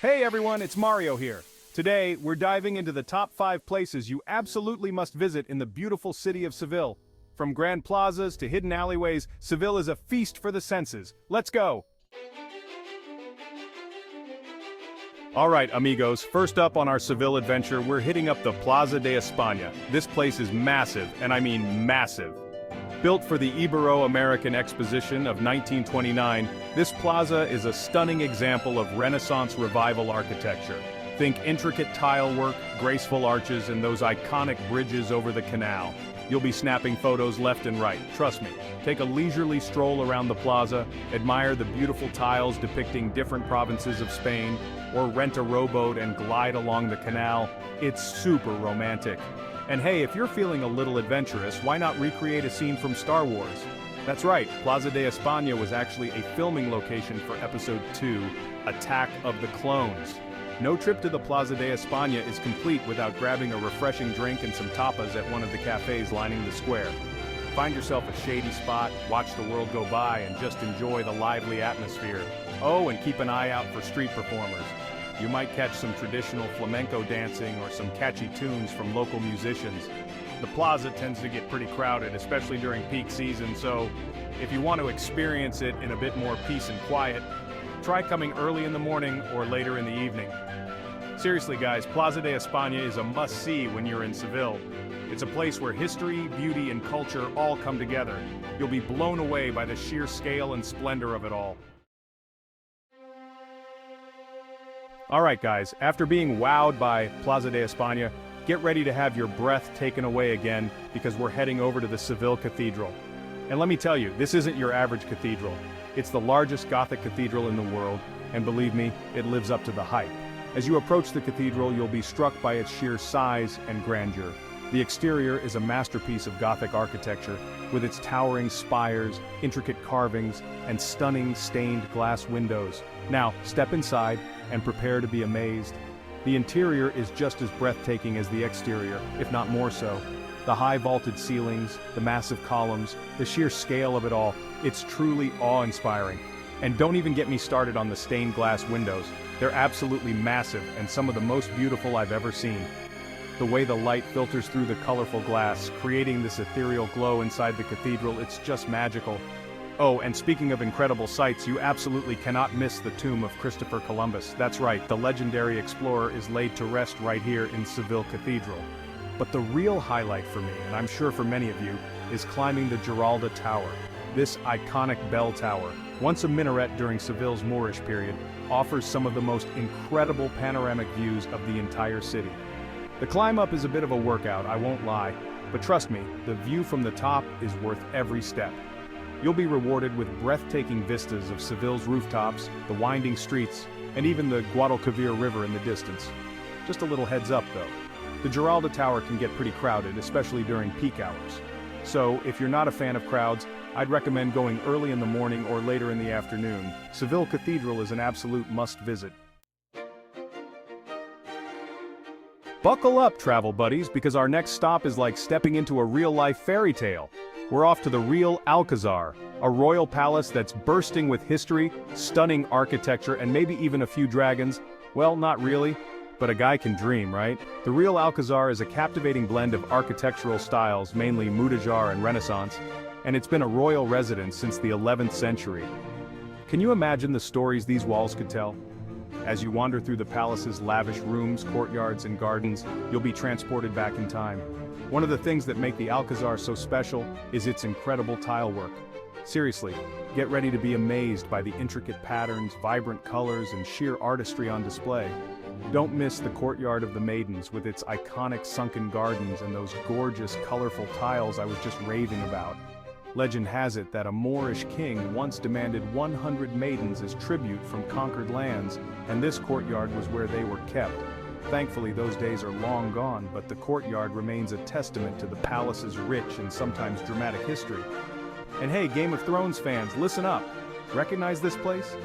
Hey everyone, it's Mario here. Today, we're diving into the top 5 places you absolutely must visit in the beautiful city of Seville. From grand plazas to hidden alleyways, Seville is a feast for the senses. Let's go! Alright amigos, first up on our Seville adventure, we're hitting up the Plaza de España. This place is massive, and I mean massive. Built for the Ibero-American Exposition of 1929, this plaza is a stunning example of Renaissance revival architecture. Think intricate tile work, graceful arches, and those iconic bridges over the canal. You'll be snapping photos left and right, trust me. Take a leisurely stroll around the plaza, admire the beautiful tiles depicting different provinces of Spain, or rent a rowboat and glide along the canal. It's super romantic. And hey, if you're feeling a little adventurous, why not recreate a scene from Star Wars? That's right, Plaza de España was actually a filming location for Episode 2, Attack of the Clones. No trip to the Plaza de España is complete without grabbing a refreshing drink and some tapas at one of the cafes lining the square. Find yourself a shady spot, watch the world go by, and just enjoy the lively atmosphere. Oh, and keep an eye out for street performers. You might catch some traditional flamenco dancing or some catchy tunes from local musicians. The plaza tends to get pretty crowded, especially during peak season, so if you want to experience it in a bit more peace and quiet, try coming early in the morning or later in the evening. Seriously guys, Plaza de España is a must-see when you're in Seville. It's a place where history, beauty, and culture all come together. You'll be blown away by the sheer scale and splendor of it all. Alright guys, after being wowed by Plaza de España, get ready to have your breath taken away again because we're heading over to the Seville Cathedral. And let me tell you, this isn't your average cathedral. It's the largest Gothic cathedral in the world, and believe me, it lives up to the hype. As you approach the cathedral, you'll be struck by its sheer size and grandeur. The exterior is a masterpiece of Gothic architecture, with its towering spires, intricate carvings, and stunning stained glass windows. Now, step inside and prepare to be amazed. The interior is just as breathtaking as the exterior, if not more so. The high vaulted ceilings, the massive columns, the sheer scale of it all, it's truly awe-inspiring. And don't even get me started on the stained glass windows. They're absolutely massive and some of the most beautiful I've ever seen. The way the light filters through the colorful glass, creating this ethereal glow inside the cathedral, it's just magical. Oh, and speaking of incredible sights, you absolutely cannot miss the tomb of Christopher Columbus. That's right, the legendary explorer is laid to rest right here in Seville Cathedral. But the real highlight for me, and I'm sure for many of you, is climbing the Giralda Tower. This iconic bell tower, once a minaret during Seville's Moorish period, offers some of the most incredible panoramic views of the entire city. The climb up is a bit of a workout, I won't lie, but trust me, the view from the top is worth every step. You'll be rewarded with breathtaking vistas of Seville's rooftops, the winding streets, and even the Guadalquivir River in the distance. Just a little heads up though, the Giralda Tower can get pretty crowded, especially during peak hours. So, if you're not a fan of crowds, I'd recommend going early in the morning or later in the afternoon. Seville Cathedral is an absolute must-visit. Buckle up, travel buddies, because our next stop is like stepping into a real-life fairy tale. We're off to the real Alcazar, a royal palace that's bursting with history, stunning architecture, and maybe even a few dragons. Well, not really, but a guy can dream, right? The real Alcazar is a captivating blend of architectural styles, mainly Mudéjar and Renaissance, and it's been a royal residence since the 11th century. Can you imagine the stories these walls could tell? As you wander through the palace's lavish rooms, courtyards, and gardens, you'll be transported back in time. One of the things that make the Alcazar so special is its incredible tile work. Seriously, get ready to be amazed by the intricate patterns, vibrant colors, and sheer artistry on display. Don't miss the Courtyard of the Maidens with its iconic sunken gardens and those gorgeous, colorful tiles I was just raving about. Legend has it that a Moorish king once demanded 100 maidens as tribute from conquered lands, and this courtyard was where they were kept. Thankfully, those days are long gone, but the courtyard remains a testament to the palace's rich and sometimes dramatic history. And hey, Game of Thrones fans, listen up! Recognize this place?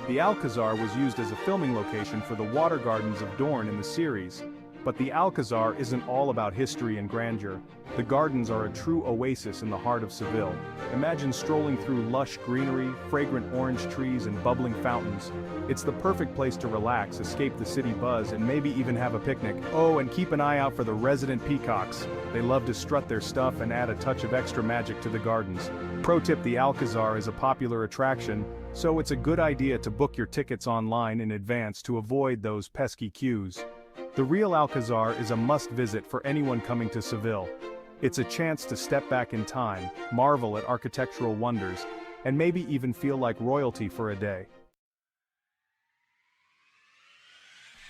The Alcazar was used as a filming location for the Water Gardens of Dorne in the series. But the Alcazar isn't all about history and grandeur. The gardens are a true oasis in the heart of Seville. Imagine strolling through lush greenery, fragrant orange trees and bubbling fountains. It's the perfect place to relax, escape the city buzz, and maybe even have a picnic. Oh, and keep an eye out for the resident peacocks. They love to strut their stuff and add a touch of extra magic to the gardens. Pro tip: the Alcazar is a popular attraction, so it's a good idea to book your tickets online in advance to avoid those pesky queues. The real Alcazar is a must-visit for anyone coming to Seville. It's a chance to step back in time, marvel at architectural wonders, and maybe even feel like royalty for a day.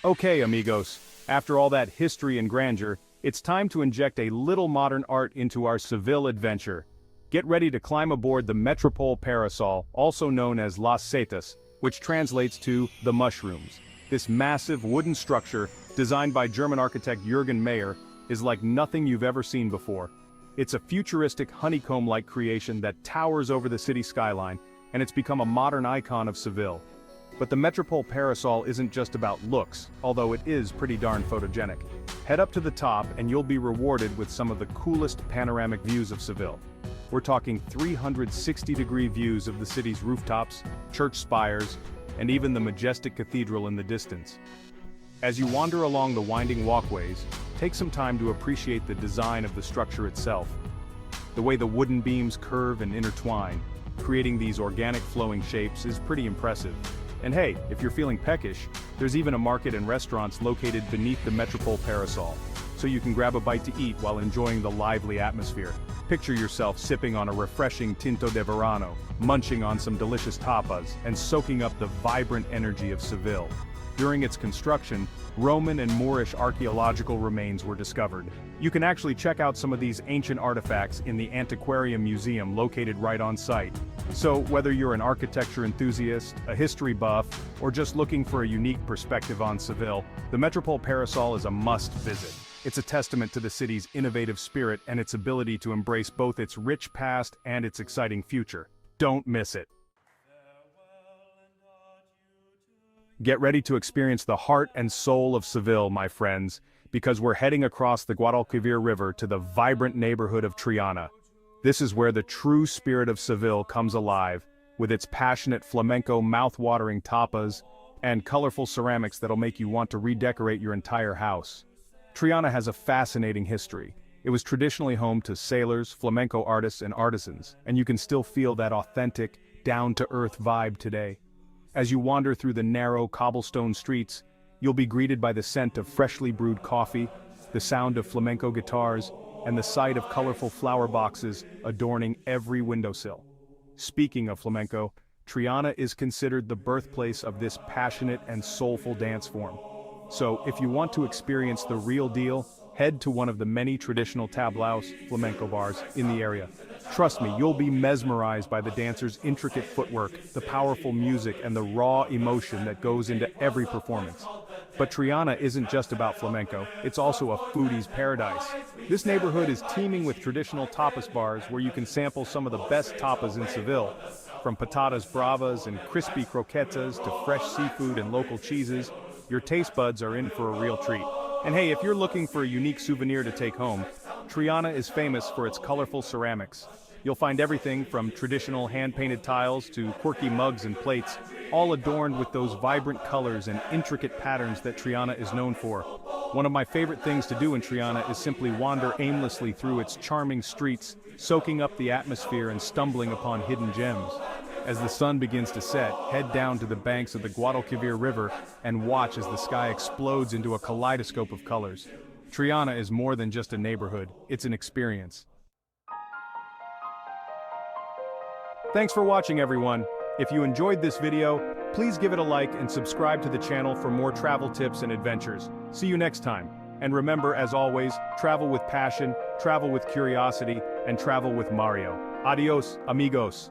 Okay, amigos, after all that history and grandeur, it's time to inject a little modern art into our Seville adventure. Get ready to climb aboard the Metropole Parasol, also known as Las Setas, which translates to the mushrooms. This massive wooden structure, designed by German architect Jürgen Mayer, is like nothing you've ever seen before. It's a futuristic honeycomb-like creation that towers over the city skyline, and it's become a modern icon of Seville. But the Metropole Parasol isn't just about looks, although it is pretty darn photogenic. Head up to the top and you'll be rewarded with some of the coolest panoramic views of Seville. We're talking 360-degree views of the city's rooftops, church spires, and even the majestic cathedral in the distance. As you wander along the winding walkways, take some time to appreciate the design of the structure itself. The way the wooden beams curve and intertwine, creating these organic flowing shapes, is pretty impressive. And hey, if you're feeling peckish, there's even a market and restaurants located beneath the Metropole Parasol, so you can grab a bite to eat while enjoying the lively atmosphere. Picture yourself sipping on a refreshing Tinto de Verano, munching on some delicious tapas, and soaking up the vibrant energy of Seville. During its construction, Roman and Moorish archaeological remains were discovered. You can actually check out some of these ancient artifacts in the Antiquarium Museum located right on site. So, whether you're an architecture enthusiast, a history buff, or just looking for a unique perspective on Seville, the Metropole Parasol is a must-visit. It's a testament to the city's innovative spirit and its ability to embrace both its rich past and its exciting future. Don't miss it. Get ready to experience the heart and soul of Seville, my friends, because we're heading across the Guadalquivir River to the vibrant neighborhood of Triana. This is where the true spirit of Seville comes alive, with its passionate flamenco mouth-watering tapas and colorful ceramics that'll make you want to redecorate your entire house. Triana has a fascinating history. It was traditionally home to sailors, flamenco artists, and artisans, and you can still feel that authentic, down-to-earth vibe today. As you wander through the narrow cobblestone streets, you'll be greeted by the scent of freshly brewed coffee, the sound of flamenco guitars, and the sight of colorful flower boxes adorning every windowsill. Speaking of flamenco, Triana is considered the birthplace of this passionate and soulful dance form. So, if you want to experience the real deal, head to one of the many traditional tablaos, flamenco bars, in the area. Trust me, you'll be mesmerized by the dancers' intricate footwork, the powerful music, and the raw emotion that goes into every performance. But Triana isn't just about flamenco, it's also a foodie's paradise. This neighborhood is teeming with traditional tapas bars where you can sample some of the best tapas in Seville. From patatas bravas and crispy croquetas to fresh seafood and local cheeses, your taste buds are in for a real treat. And hey, if you're looking for a unique souvenir to take home, Triana is famous for its colorful ceramics. You'll find everything from traditional hand-painted tiles to quirky mugs and plates, all adorned with those vibrant colors and intricate patterns that Triana is known for. One of my favorite things to do in Triana is simply wander aimlessly through its charming streets, soaking up the atmosphere and stumbling upon hidden gems. As the sun begins to set, head down to the banks of the Guadalquivir River and watch as the sky explodes into a kaleidoscope of colors. Triana is more than just a neighborhood, it's an experience. Thanks for watching, everyone. If you enjoyed this video, please give it a like and subscribe to the channel for more travel tips and adventures. See you next time. And remember, as always, travel with passion, travel with curiosity, and travel with Mario. Adios, amigos.